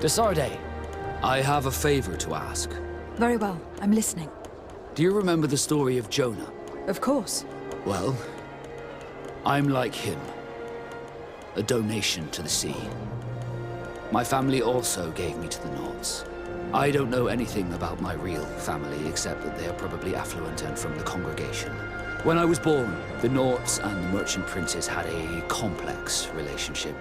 Desarde, I have a favor to ask. Very well, I'm listening. Do you remember the story of Jonah? Of course. Well, I'm like him. A donation to the sea. My family also gave me to the Nords. I don't know anything about my real family, except that they are probably affluent and from the congregation. When I was born, the Nords and the merchant princes had a complex relationship.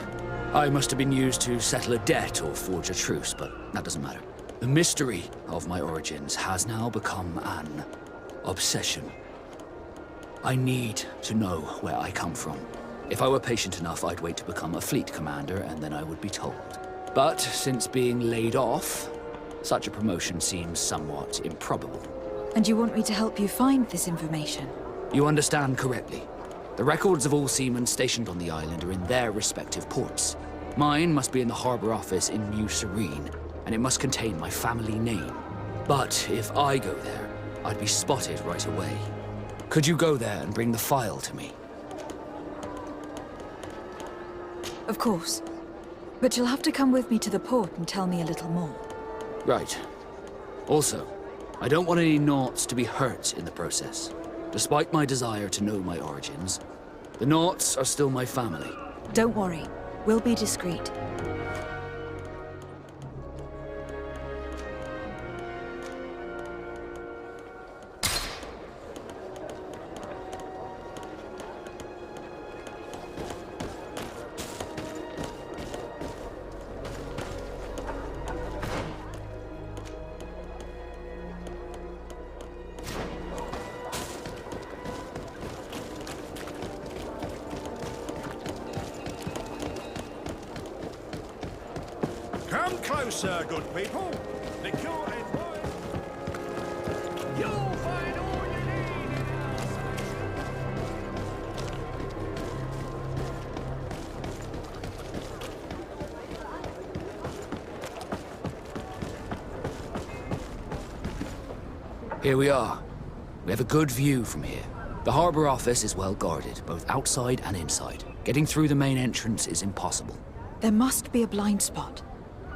I must have been used to settle a debt or forge a truce, but that doesn't matter. The mystery of my origins has now become an obsession. I need to know where I come from. If I were patient enough, I'd wait to become a fleet commander, and then I would be told. But since being laid off, such a promotion seems somewhat improbable. And you want me to help you find this information? You understand correctly. The records of all seamen stationed on the island are in their respective ports. Mine must be in the harbor office in New Serene, and it must contain my family name. But if I go there, I'd be spotted right away. Could you go there and bring the file to me? Of course. But you'll have to come with me to the port and tell me a little more. Right. Also, I don't want any Naughts to be hurt in the process. Despite my desire to know my origins, the Naughts are still my family. Don't worry. We'll be discreet. Come closer, good people. Liquor and wine. You'll find all you need in our Here we are. We have a good view from here. The harbor office is well guarded, both outside and inside. Getting through the main entrance is impossible. There must be a blind spot.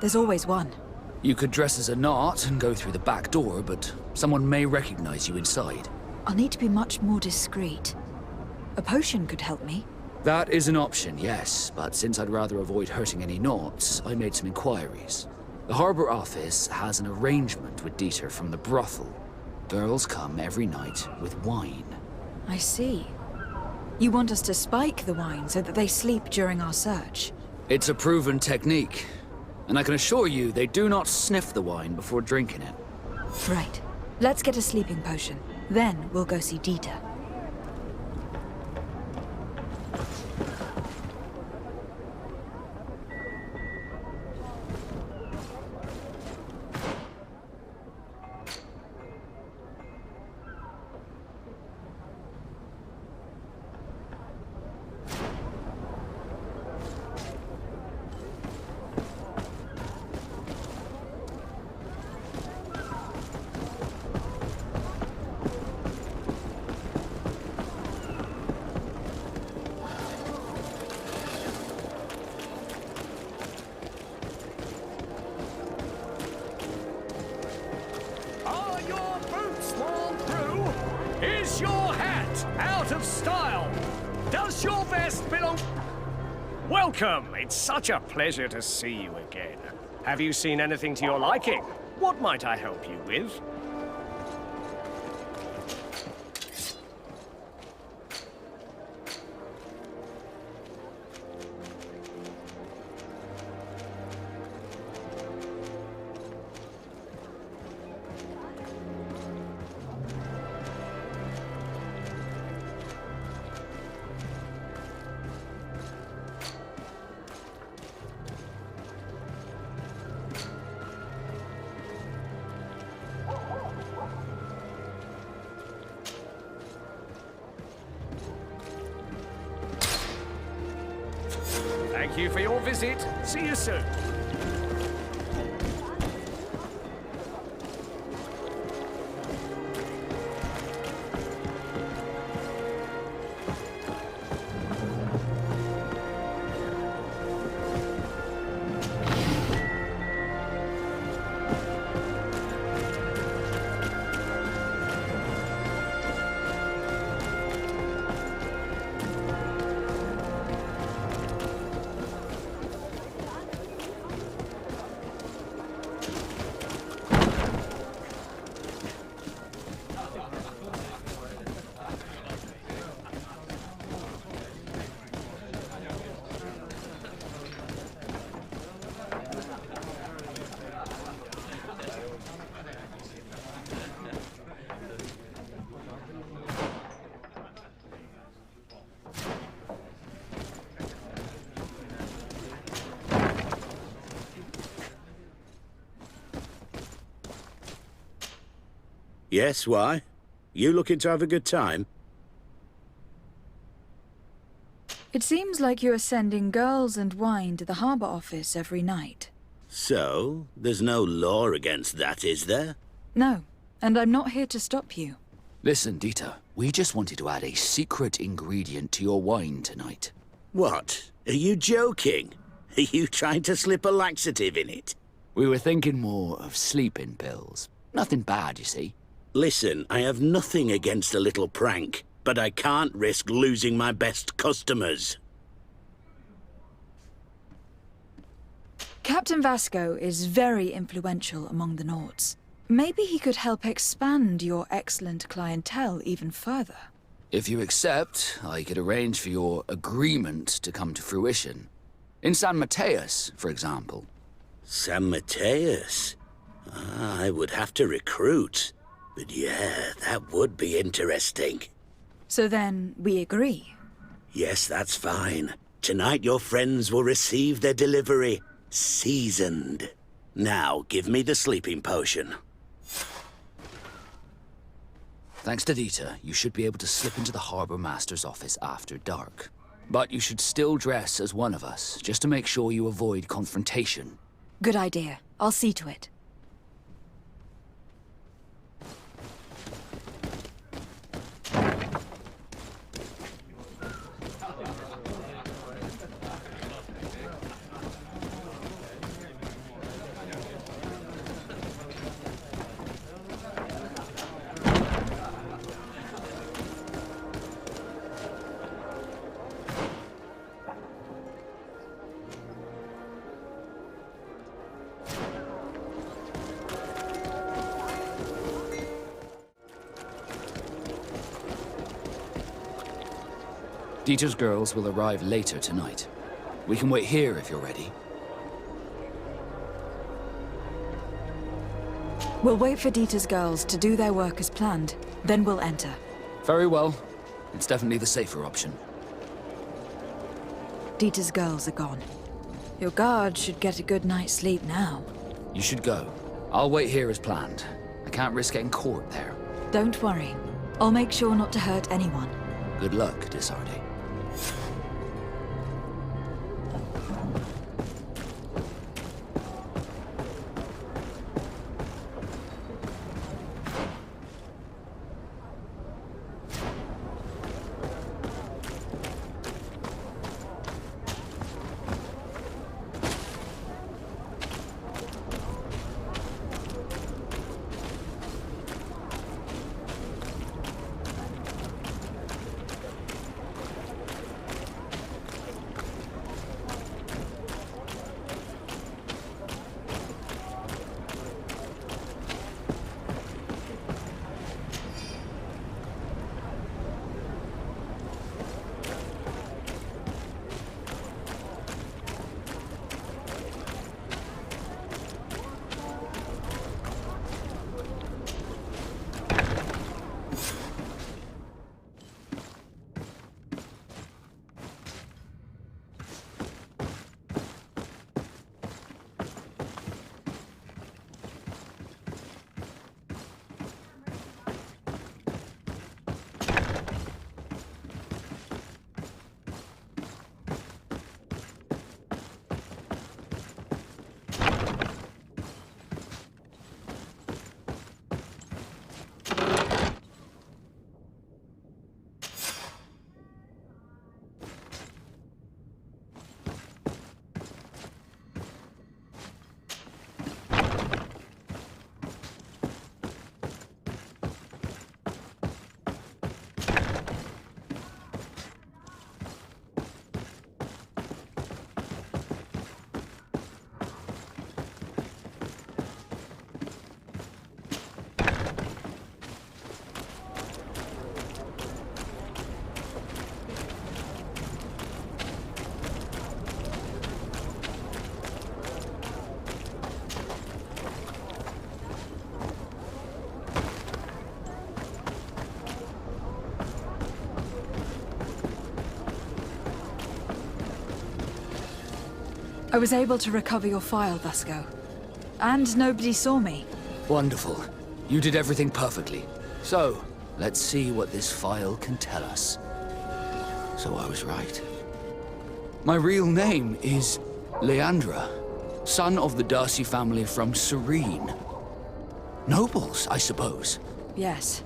There's always one. You could dress as a Naut and go through the back door, but someone may recognize you inside. I'll need to be much more discreet. A potion could help me. That is an option, yes, but since I'd rather avoid hurting any Nauts, I made some inquiries. The harbor office has an arrangement with Dieter from the brothel. Girls come every night with wine. I see. You want us to spike the wine so that they sleep during our search? It's a proven technique, and I can assure you they do not sniff the wine before drinking it. Right. Let's get a sleeping potion. Then we'll go see Dieter. Are your boots worn through? Is your hat out of style? Does your vest belong? Welcome. It's such a pleasure to see you again. Have you seen anything to your liking? What might I help you with? Thank you for your visit. See you soon. Yes, why? You looking to have a good time? It seems like you are sending girls and wine to the harbour office every night. So, there's no law against that, is there? No, and I'm not here to stop you. Listen, Dieter, we just wanted to add a secret ingredient to your wine tonight. What? Are you joking? Are you trying to slip a laxative in it? We were thinking more of sleeping pills. Nothing bad, you see. Listen, I have nothing against a little prank, but I can't risk losing my best customers. Captain Vasco is very influential among the Nauts. Maybe he could help expand your excellent clientele even further. If you accept, I could arrange for your agreement to come to fruition. In San Mateus, for example. San Mateus? I would have to recruit. But yeah, that would be interesting. So then, we agree. Yes, that's fine. Tonight your friends will receive their delivery. Seasoned. Now, give me the sleeping potion. Thanks to Dieter, you should be able to slip into the Harbour Master's office after dark. But you should still dress as one of us, just to make sure you avoid confrontation. Good idea. I'll see to it. Dieter's girls will arrive later tonight. We can wait here if you're ready. We'll wait for Dieter's girls to do their work as planned, then we'll enter. Very well. It's definitely the safer option. Dieter's girls are gone. Your guard should get a good night's sleep now. You should go. I'll wait here as planned. I can't risk getting caught there. Don't worry. I'll make sure not to hurt anyone. Good luck, Desarde. I was able to recover your file, Vasco. And nobody saw me. Wonderful. You did everything perfectly. So, let's see what this file can tell us. So I was right. My real name is Leandra, son of the Darcy family from Serene. Nobles, I suppose. Yes.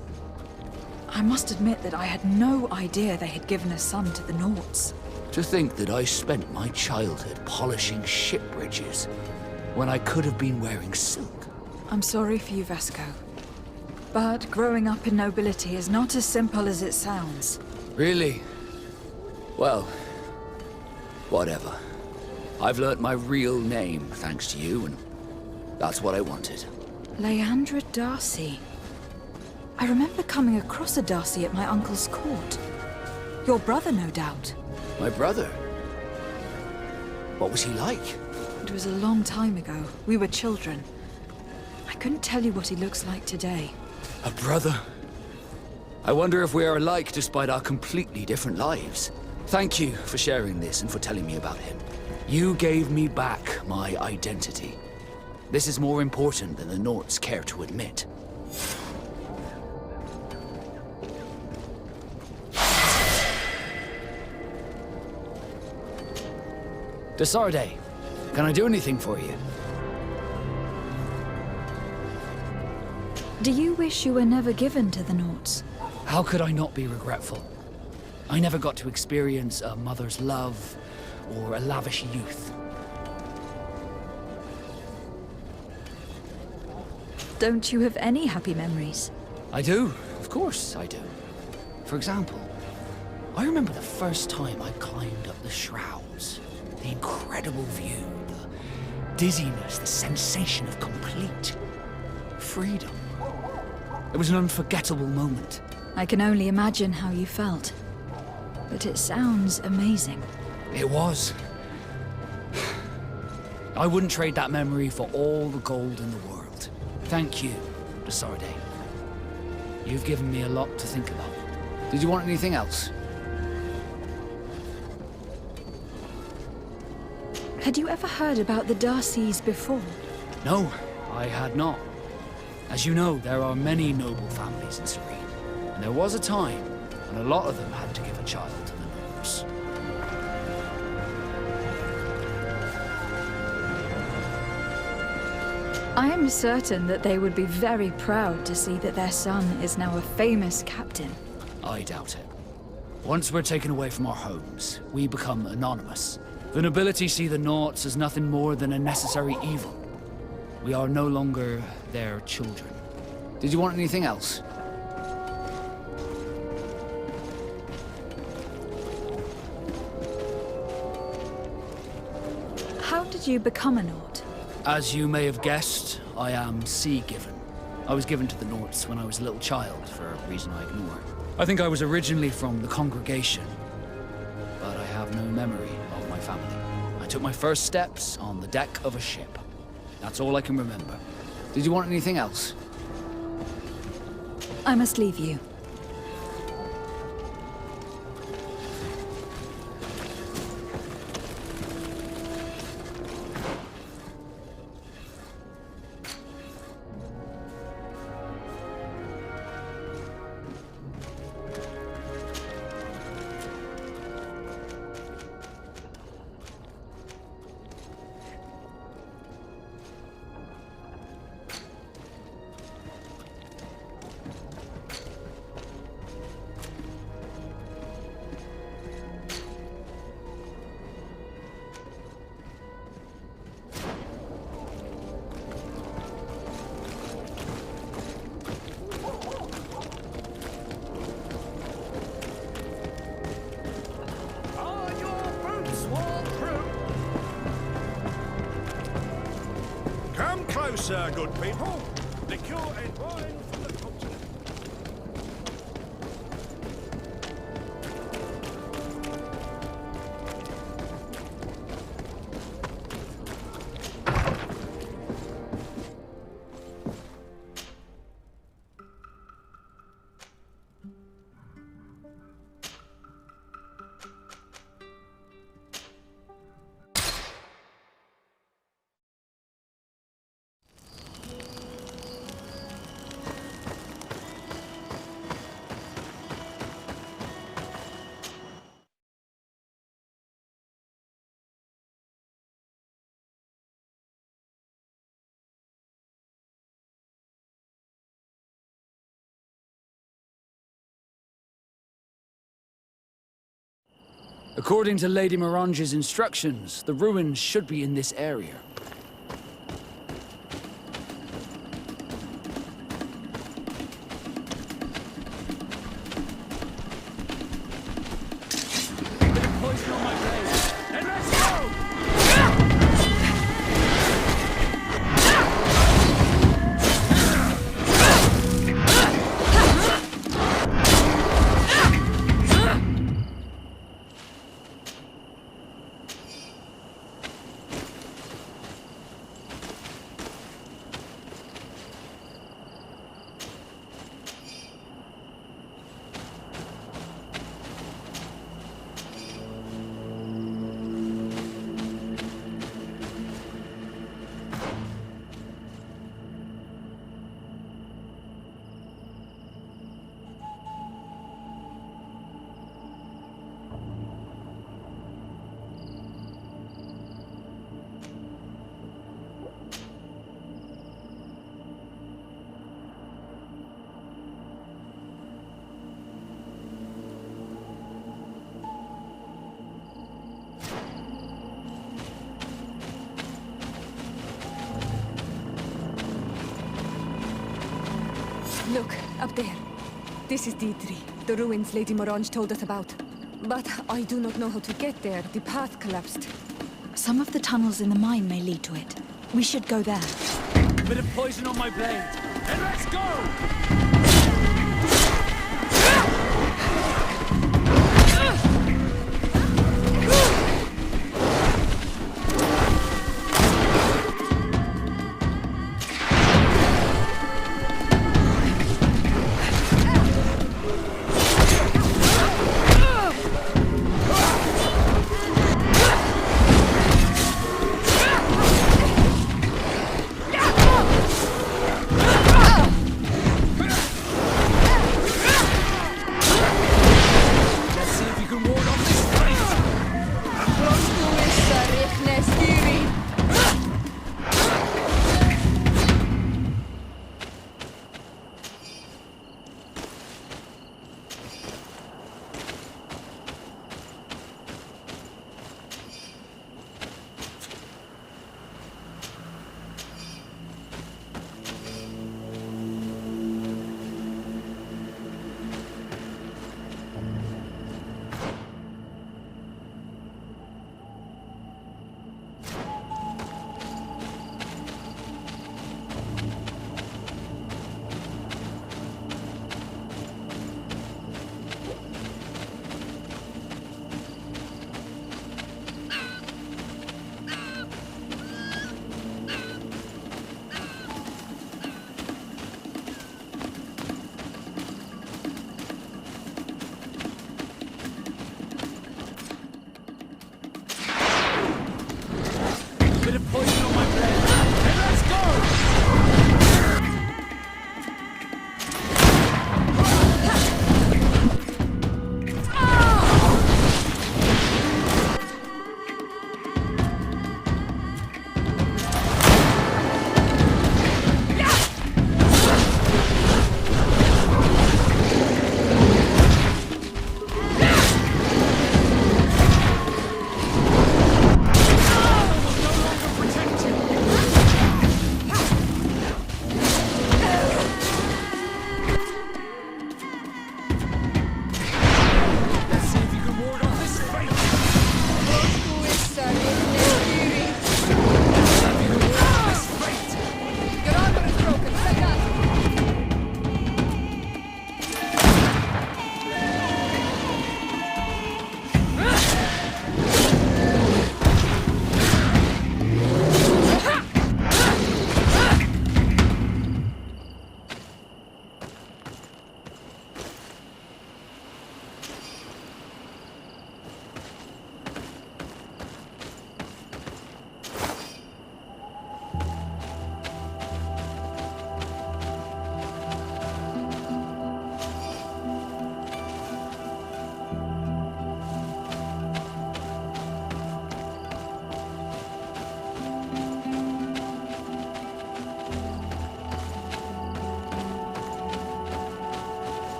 I must admit that I had no idea they had given a son to the Nauts. To think that I spent my childhood polishing ship bridges when I could have been wearing silk. I'm sorry for you, Vasco. But growing up in nobility is not as simple as it sounds. Really? Well, whatever. I've learnt my real name thanks to you, and that's what I wanted. Leandra Darcy. I remember coming across a Darcy at my uncle's court. Your brother, no doubt. My brother? What was he like? It was a long time ago. We were children. I couldn't tell you what he looks like today. A brother? I wonder if we are alike despite our completely different lives. Thank you for sharing this and for telling me about him. You gave me back my identity. This is more important than the Nauts care to admit. Desarde, can I do anything for you? Do you wish you were never given to the Nauts? How could I not be regretful? I never got to experience a mother's love or a lavish youth. Don't you have any happy memories? I do, of course I do. For example, I remember the first time I climbed up the shrouds. The incredible view, the dizziness, the sensation of complete freedom. It was an unforgettable moment. I can only imagine how you felt. But it sounds amazing. It was. I wouldn't trade that memory for all the gold in the world. Thank you, Desarde. You've given me a lot to think about. Did you want anything else? Had you ever heard about the Darcys before? No, I had not. As you know, there are many noble families in Serene. And there was a time when a lot of them had to give a child to the nobles. I am certain that they would be very proud to see that their son is now a famous captain. I doubt it. Once we're taken away from our homes, we become anonymous. The nobility see the Nauts as nothing more than a necessary evil. We are no longer their children. Did you want anything else? How did you become a Naut? As you may have guessed, I am sea-given. I was given to the Nauts when I was a little child, for a reason I ignore. I think I was originally from the congregation, but I have no memory of my family. I took my first steps on the deck of a ship. That's all I can remember. Did you want anything else? I must leave you. Are your boots worn through? Come closer, good people. Liquor and wine from the continent. According to Lady Morange's instructions, the ruins should be in this area. Bit of poison on my blade. Then let's go! Look, up there. This is D3, the ruins Lady Morange told us about. But I do not know how to get there. The path collapsed. Some of the tunnels in the mine may lead to it. We should go there. Bit of poison on my blade. Then let's go!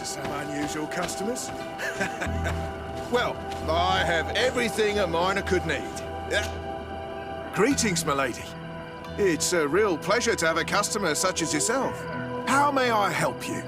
Some unusual customers. Well, I have everything a miner could need. Greetings, my lady. It's a real pleasure to have a customer such as yourself. How may I help you?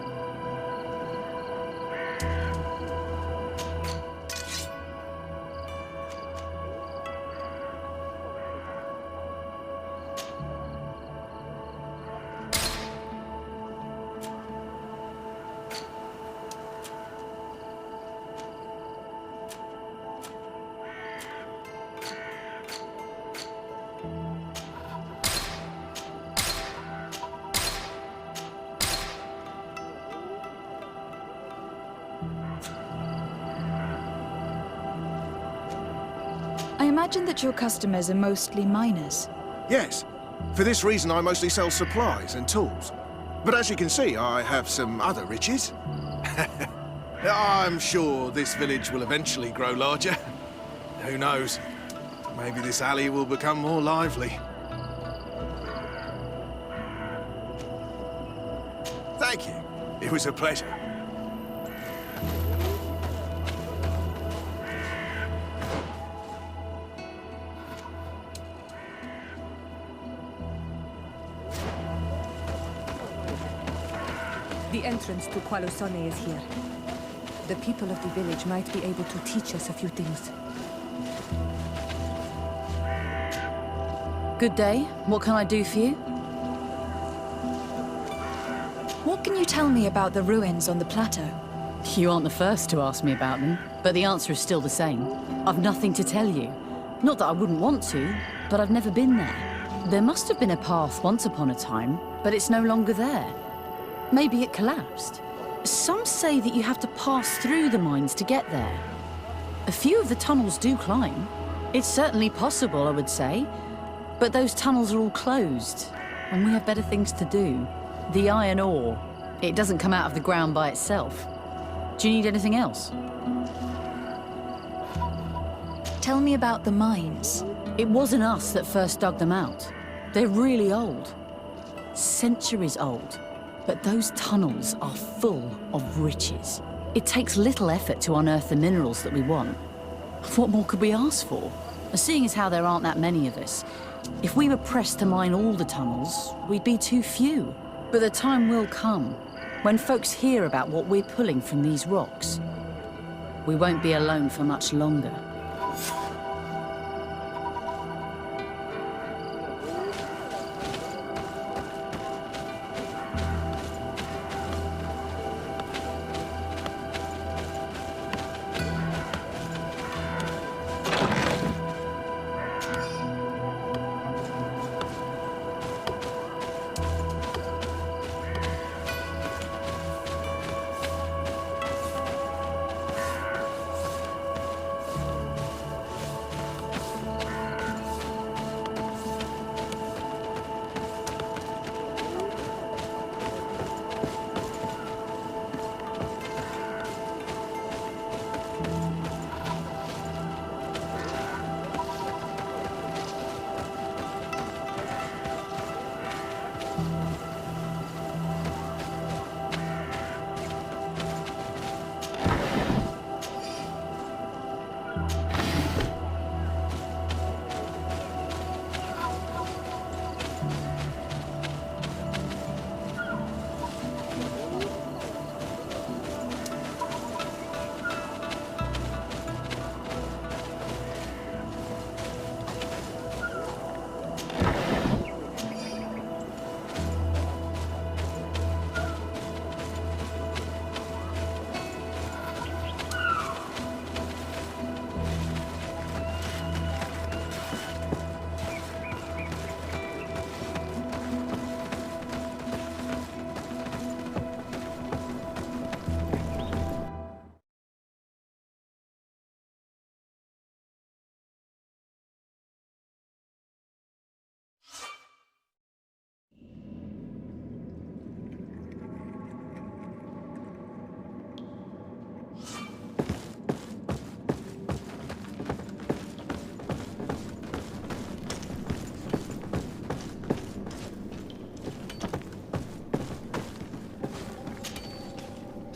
I imagine that your customers are mostly miners. Yes. For this reason, I mostly sell supplies and tools. But as you can see, I have some other riches. I'm sure this village will eventually grow larger. Who knows? Maybe this alley will become more lively. Thank you. It was a pleasure. The entrance to Qualosone is here. The people of the village might be able to teach us a few things. Good day. What can I do for you? What can you tell me about the ruins on the plateau? You aren't the first to ask me about them, but the answer is still the same. I've nothing to tell you. Not that I wouldn't want to, but I've never been there. There must have been a path once upon a time, but it's no longer there. Maybe it collapsed. Some say that you have to pass through the mines to get there. A few of the tunnels do climb. It's certainly possible, I would say. But those tunnels are all closed, and we have better things to do. The iron ore, it doesn't come out of the ground by itself. Do you need anything else? Tell me about the mines. It wasn't us that first dug them out. They're really old. Centuries old. But those tunnels are full of riches. It takes little effort to unearth the minerals that we want. What more could we ask for? Seeing as how there aren't that many of us, if we were pressed to mine all the tunnels, we'd be too few. But the time will come when folks hear about what we're pulling from these rocks. We won't be alone for much longer.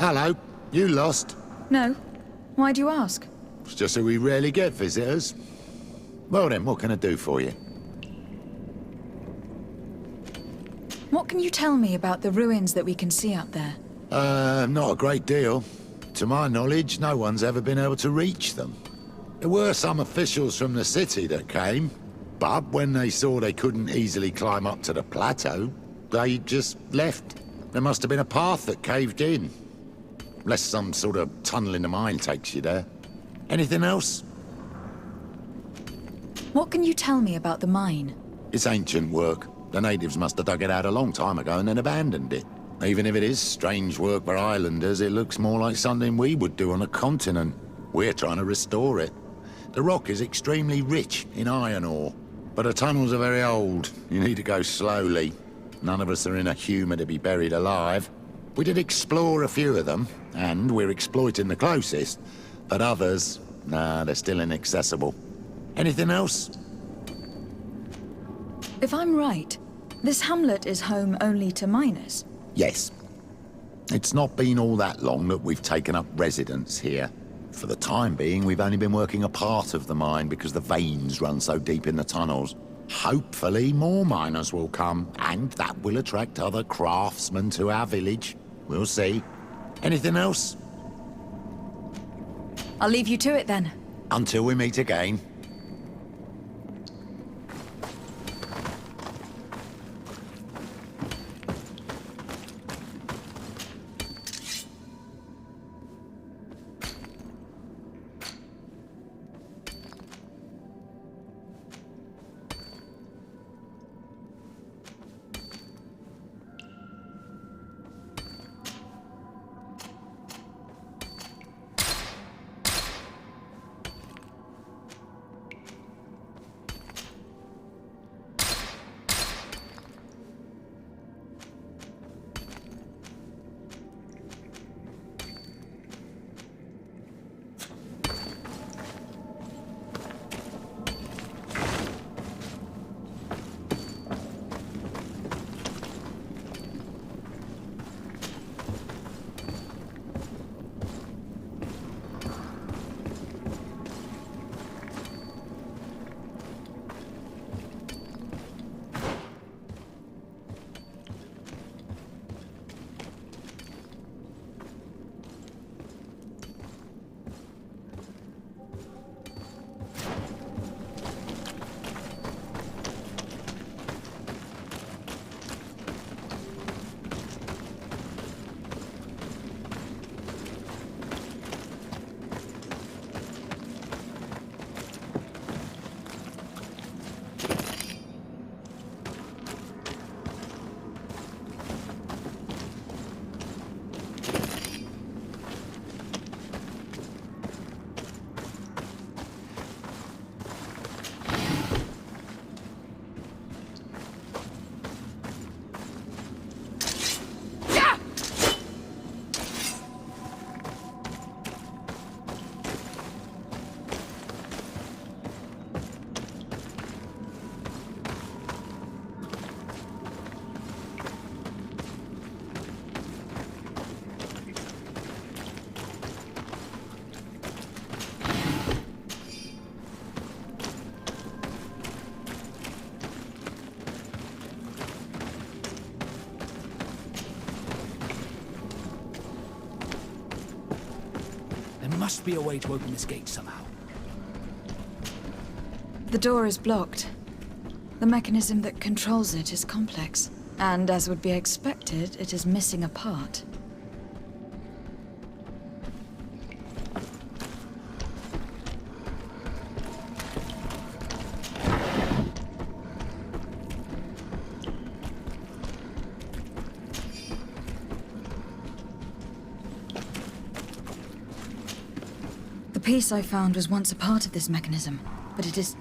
Hello. You lost? No. Why do you ask? It's just that we rarely get visitors. Well then, what can I do for you? What can you tell me about the ruins that we can see up there? Not a great deal. To my knowledge, no one's ever been able to reach them. There were some officials from the city that came, but when they saw they couldn't easily climb up to the plateau, they just left. There must have been a path that caved in. Unless some sort of tunnel in the mine takes you there. Anything else? What can you tell me about the mine? It's ancient work. The natives must have dug it out a long time ago and then abandoned it. Even if it is strange work for islanders, it looks more like something we would do on a continent. We're trying to restore it. The rock is extremely rich in iron ore, but the tunnels are very old. You need to go slowly. None of us are in a humour to be buried alive. We did explore a few of them, and we're exploiting the closest. But others, nah, they're still inaccessible. Anything else? If I'm right, this hamlet is home only to miners. Yes. It's not been all that long that we've taken up residence here. For the time being, we've only been working a part of the mine because the veins run so deep in the tunnels. Hopefully, more miners will come, and that will attract other craftsmen to our village. We'll see. Anything else? I'll leave you to it then. Until we meet again. There must be a way to open this gate somehow. The door is blocked. The mechanism that controls it is complex. And as would be expected, it is missing a part. The piece I found was once a part of this mechanism, but it is...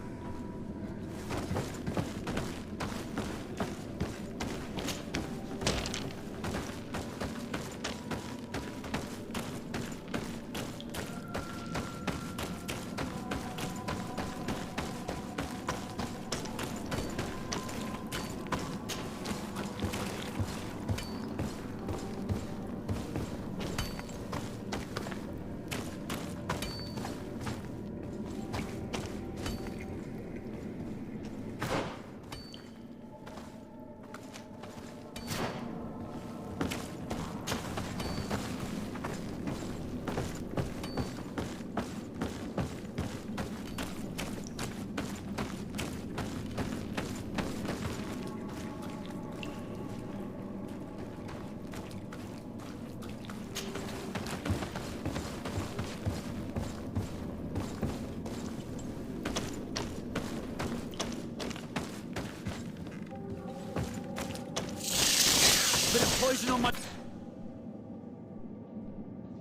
poison on my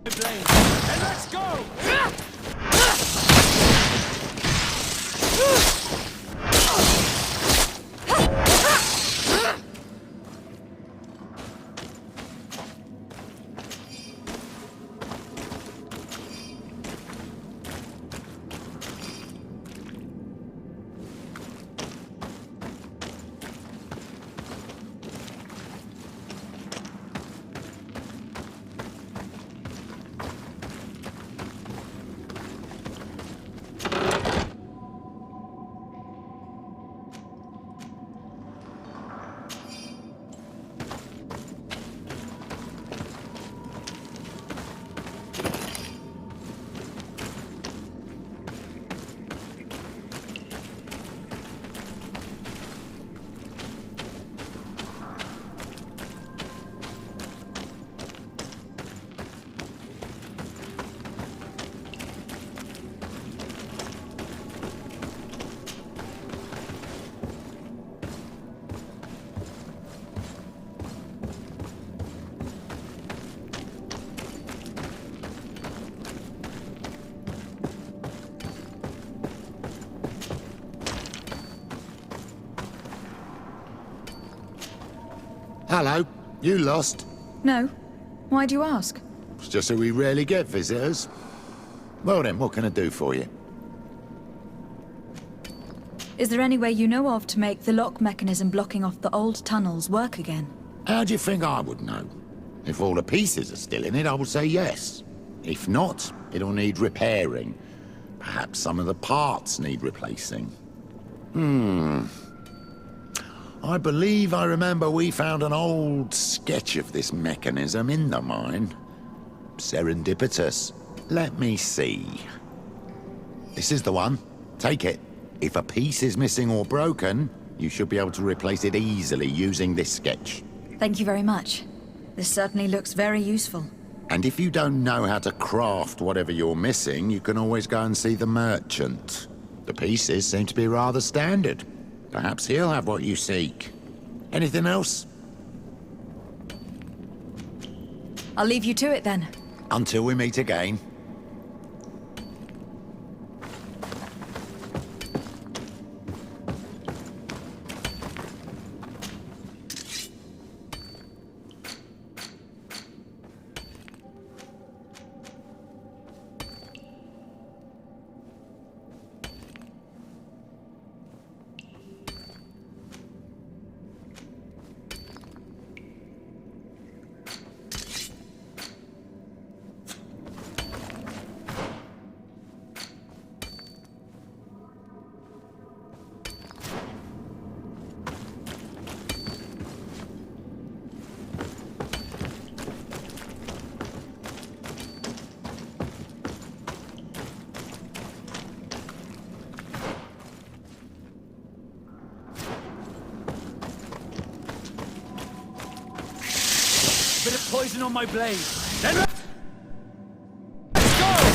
blade. Then let's go! Hello, you lost? No. Why do you ask? It's just that we rarely get visitors. Well then, what can I do for you? Is there any way you know of to make the lock mechanism blocking off the old tunnels work again? How do you think I would know? If all the pieces are still in it, I would say yes. If not, it'll need repairing. Perhaps some of the parts need replacing. I believe I remember we found an old sketch of this mechanism in the mine. Serendipitous. Let me see. This is the one. Take it. If a piece is missing or broken, you should be able to replace it easily using this sketch. Thank you very much. This certainly looks very useful. And if you don't know how to craft whatever you're missing, you can always go and see the merchant. The pieces seem to be rather standard. Perhaps he'll have what you seek. Anything else? I'll leave you to it then. Until we meet again. Bit of poison on my blade. Then let's go!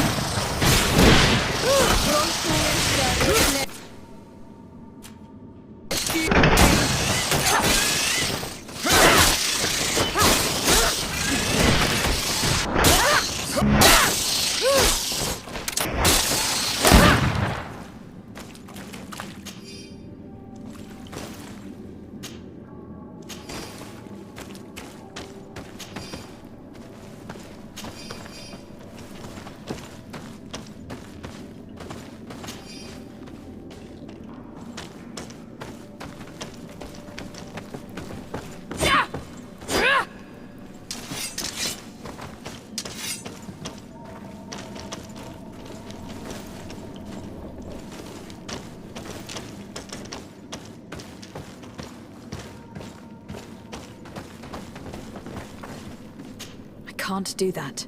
Can't do that.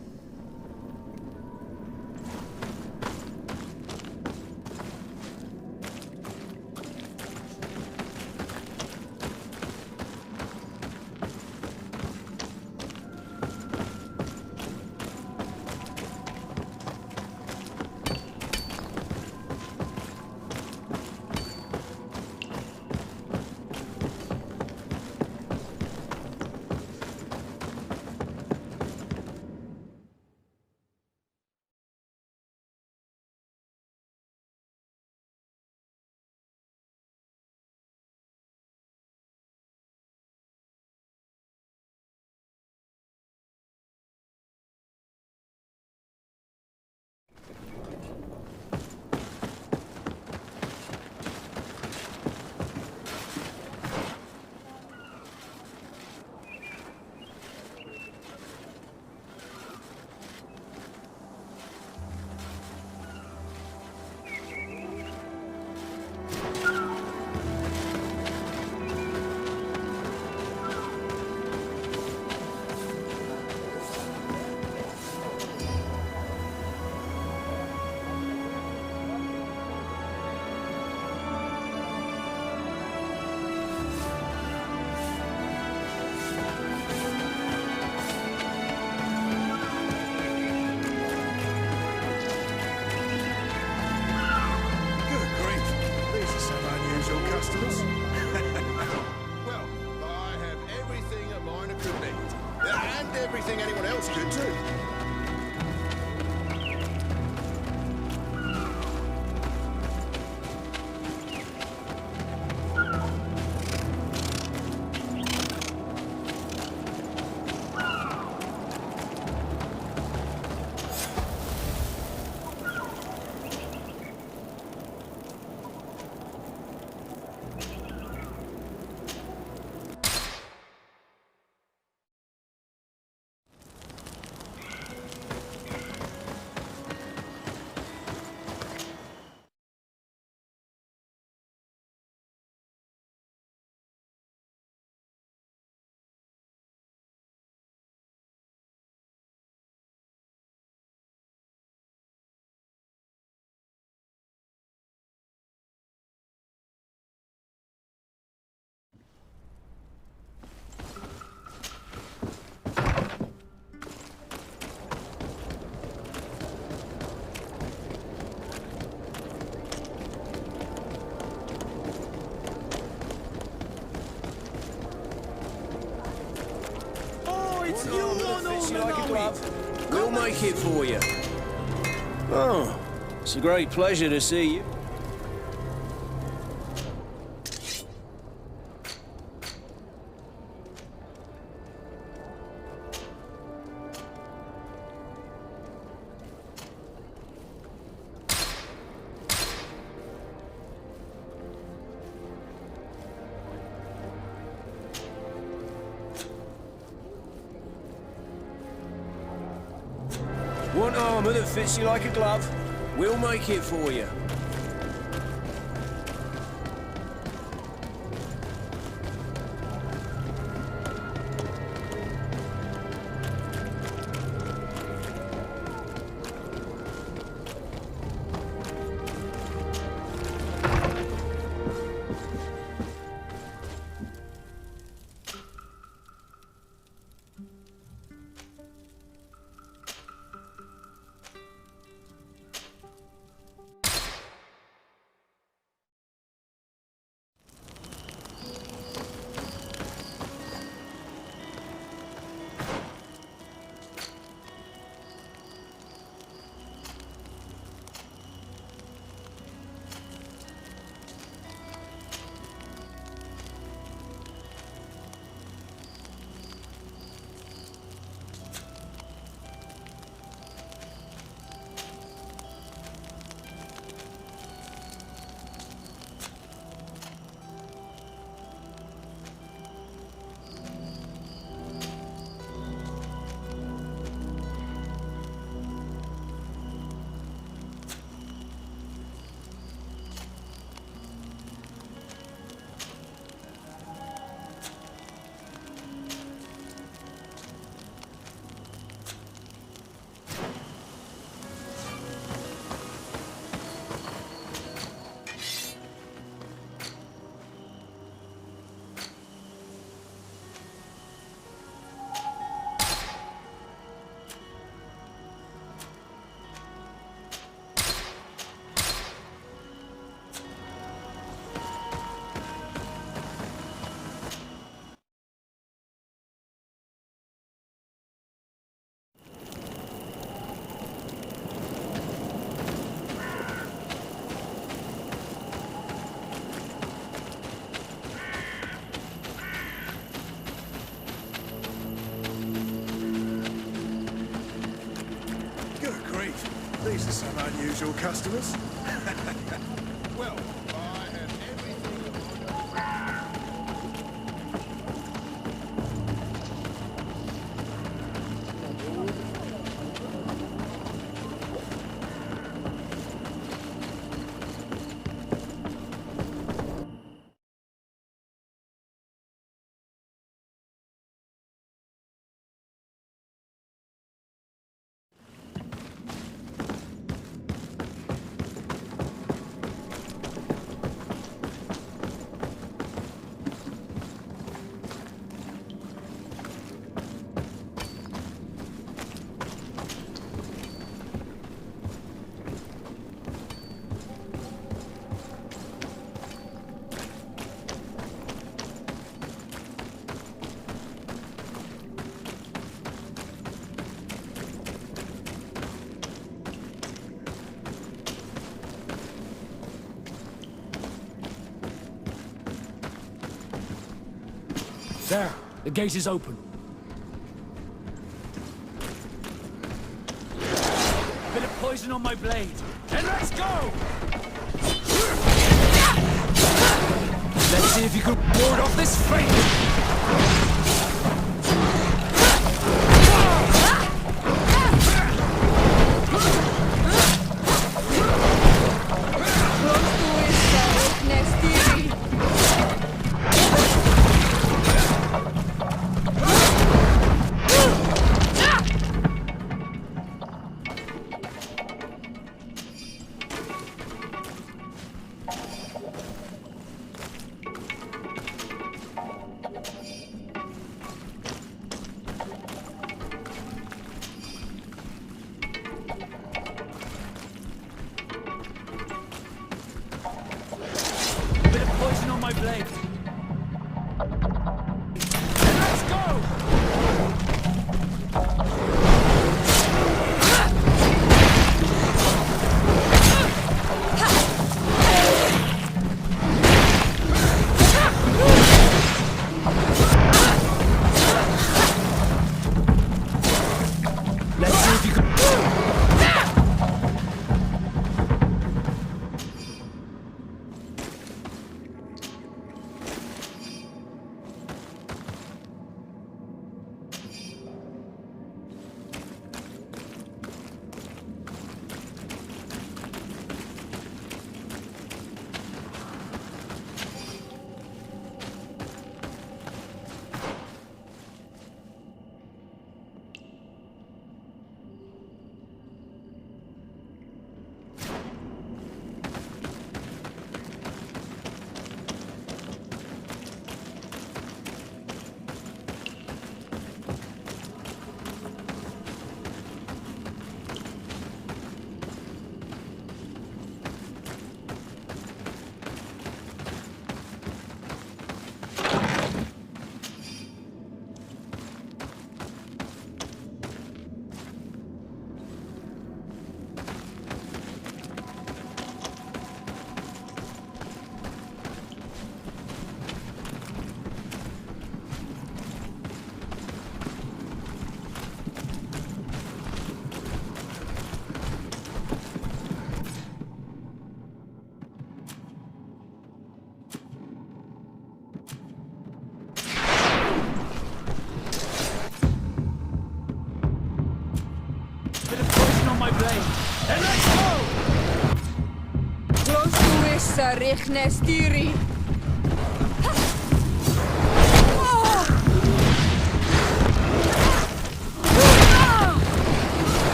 everything anyone else could too. We'll make it for you. Oh, it's a great pleasure to see you. Want armor that fits you like a glove? We'll make it for you. These are some unusual customers. Well, I have There, the gate is open. Bit of poison on my blade. Then let's go! Let's see if you can ward off this fate! My blade. And let's go! Let's see if you can. Rechnestiri.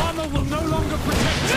Armor will no longer protect you.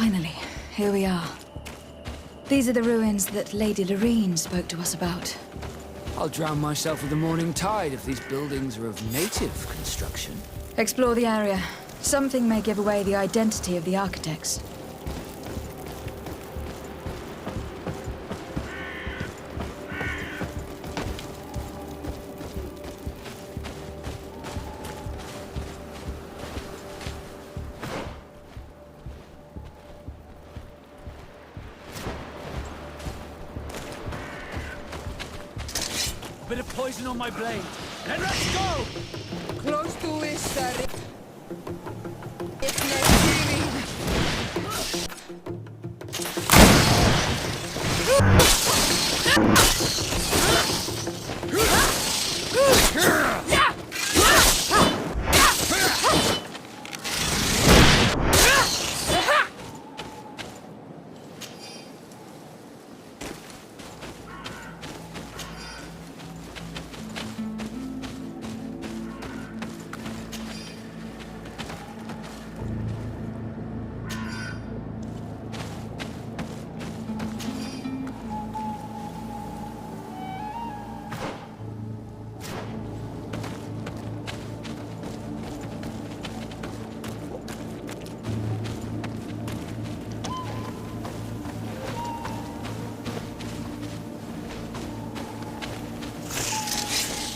Finally, here we are. These are the ruins that Lady Lorene spoke to us about. I'll drown myself with the morning tide if these buildings are of native construction. Explore the area. Something may give away the identity of the architects. A bit of poison on my blade. Then let's go! Close to it,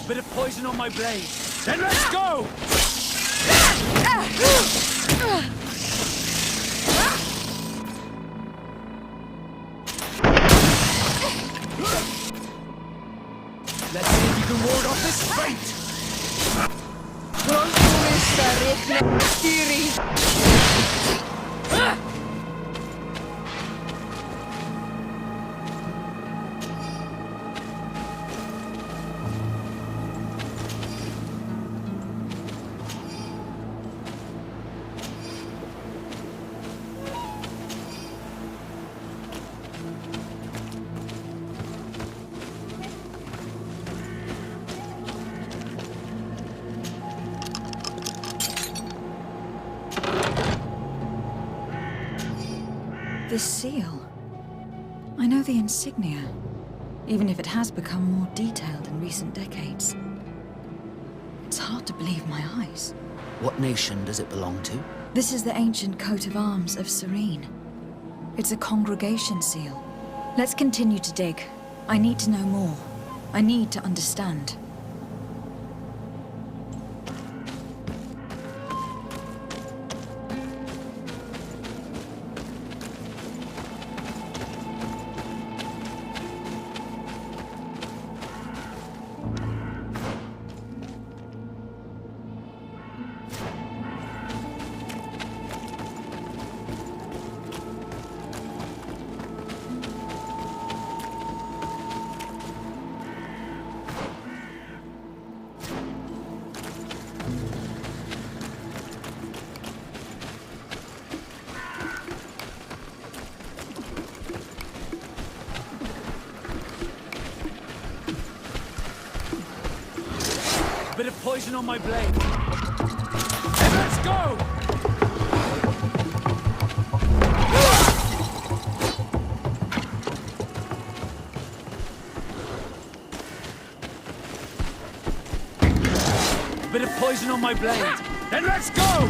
Bit of poison on my blade. Then let's go! Let's see if you can ward off this fate! This seal. I know the insignia, even if it has become more detailed in recent decades. It's hard to believe my eyes. What nation does it belong to? This is the ancient coat of arms of Serene. It's a congregation seal. Let's continue to dig. I need to know more. I need to understand. Bit of poison on my blade. Then let's go! Bit of poison on my blade. Then let's go!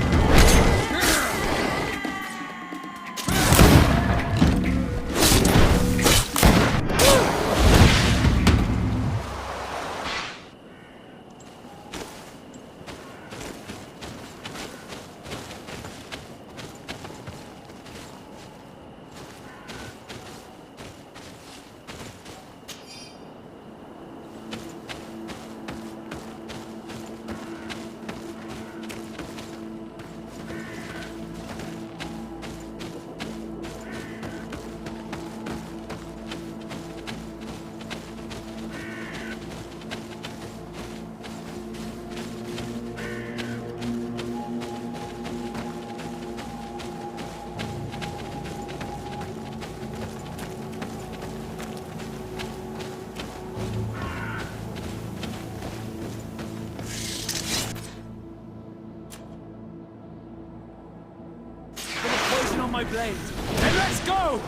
on my blade. Then let's go!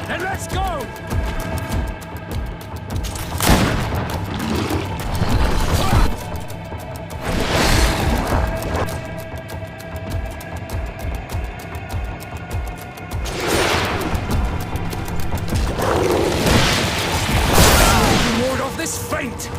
Then let's go! Ward off this feint!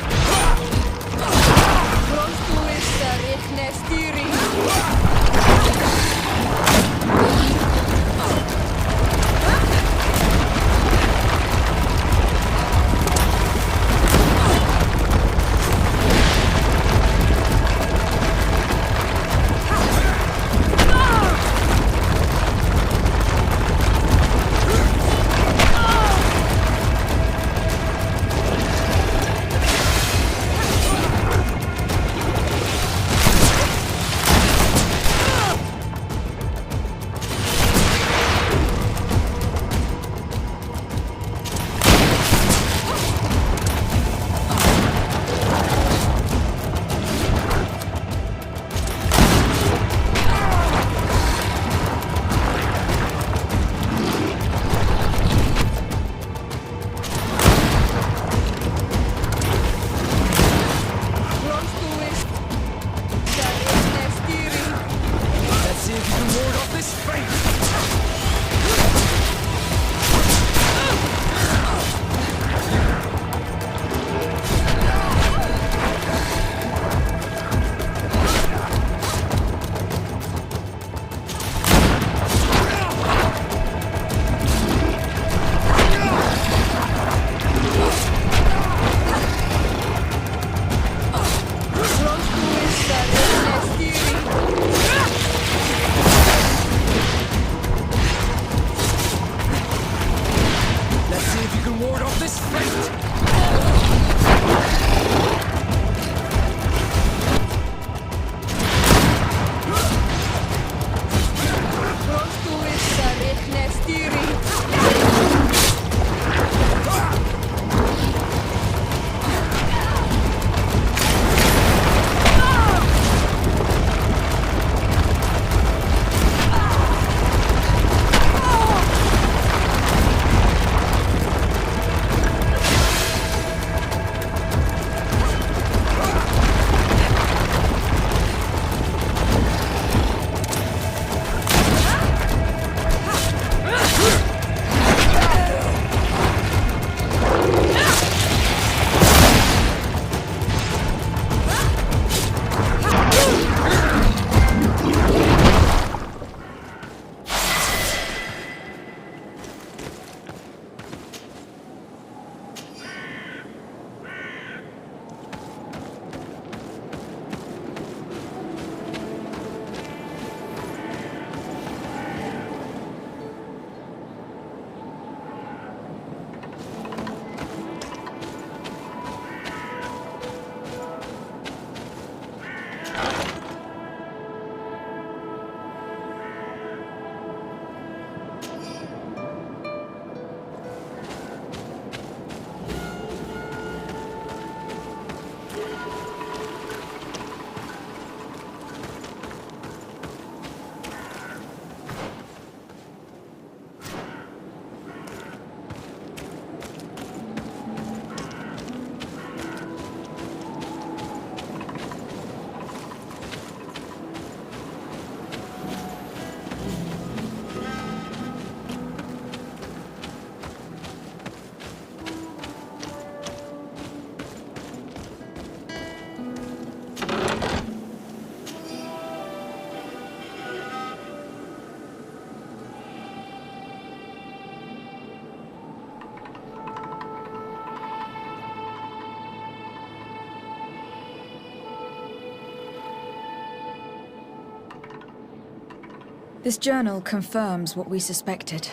This journal confirms what we suspected.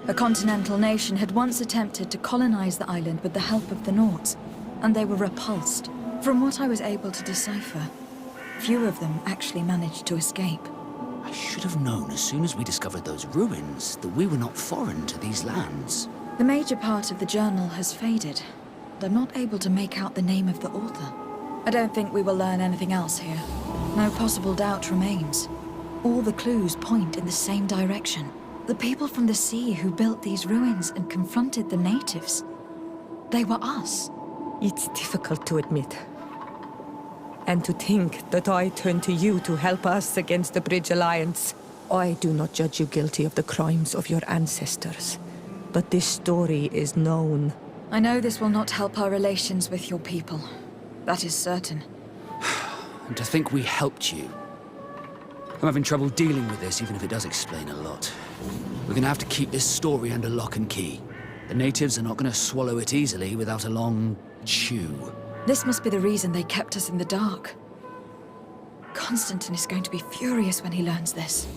A continental nation had once attempted to colonize the island with the help of the Nauts, and they were repulsed. From what I was able to decipher, few of them actually managed to escape. I should have known as soon as we discovered those ruins that we were not foreign to these lands. The major part of the journal has faded, and I'm not able to make out the name of the author. I don't think we will learn anything else here. No possible doubt remains. All the clues point in the same direction. The people from the sea who built these ruins and confronted the natives. They were us. It's difficult to admit. And to think that I turn to you to help us against the Bridge Alliance. I do not judge you guilty of the crimes of your ancestors. But this story is known. I know this will not help our relations with your people. That is certain. And to think we helped you. I'm having trouble dealing with this, even if it does explain a lot. We're gonna have to keep this story under lock and key. The natives are not gonna swallow it easily without a long chew. This must be the reason they kept us in the dark. Constantine is going to be furious when he learns this.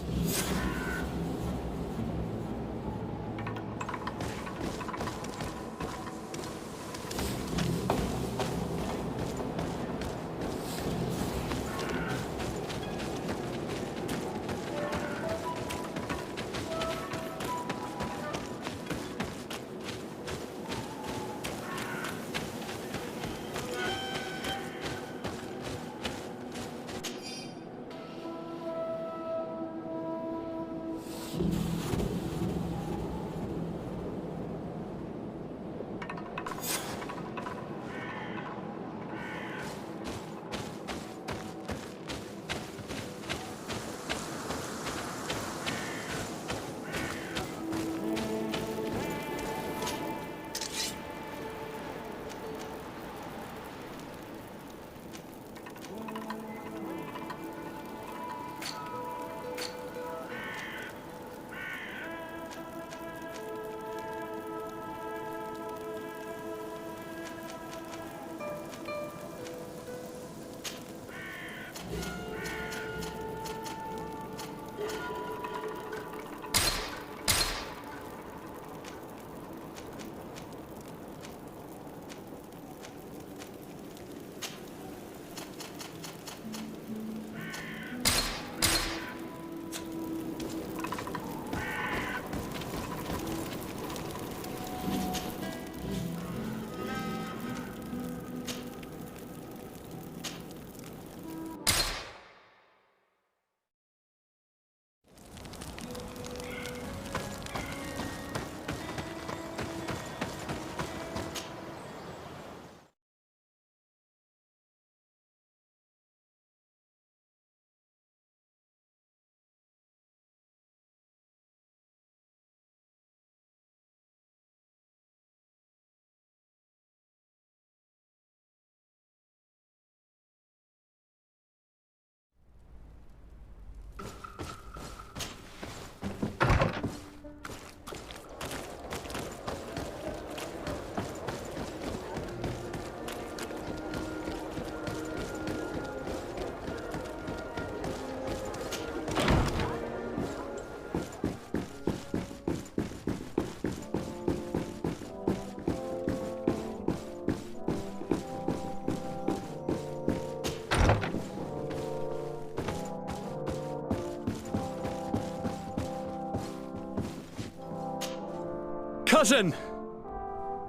Cousin!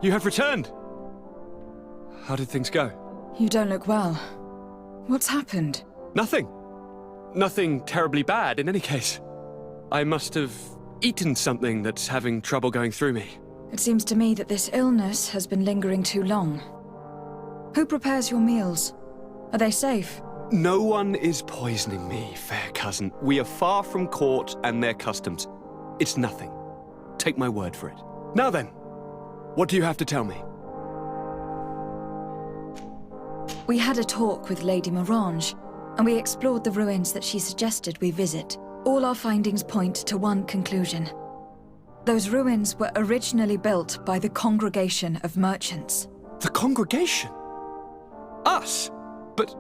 You have returned! How did things go? You don't look well. What's happened? Nothing. Nothing terribly bad in any case. I must have eaten something that's having trouble going through me. It seems to me that this illness has been lingering too long. Who prepares your meals? Are they safe? No one is poisoning me, fair cousin. We are far from court and their customs. It's nothing. Take my word for it. Now then, what do you have to tell me? We had a talk with Lady Morange, and we explored the ruins that she suggested we visit. All our findings point to one conclusion. Those ruins were originally built by the Congregation of Merchants. The congregation? Us? But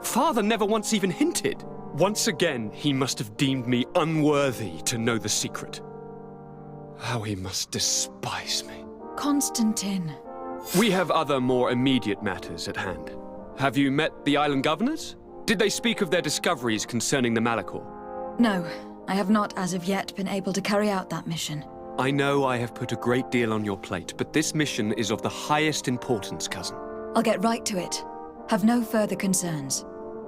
Father never once even hinted. Once again, he must have deemed me unworthy to know the secret. How he must despise me. Constantine. We have other more immediate matters at hand. Have you met the island governors? Did they speak of their discoveries concerning the Malachor? No, I have not as of yet been able to carry out that mission. I know I have put a great deal on your plate, but this mission is of the highest importance, cousin. I'll get right to it. Have no further concerns.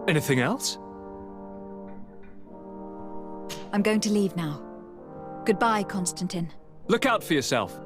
Anything else? I'm going to leave now. Goodbye, Constantine. Look out for yourself.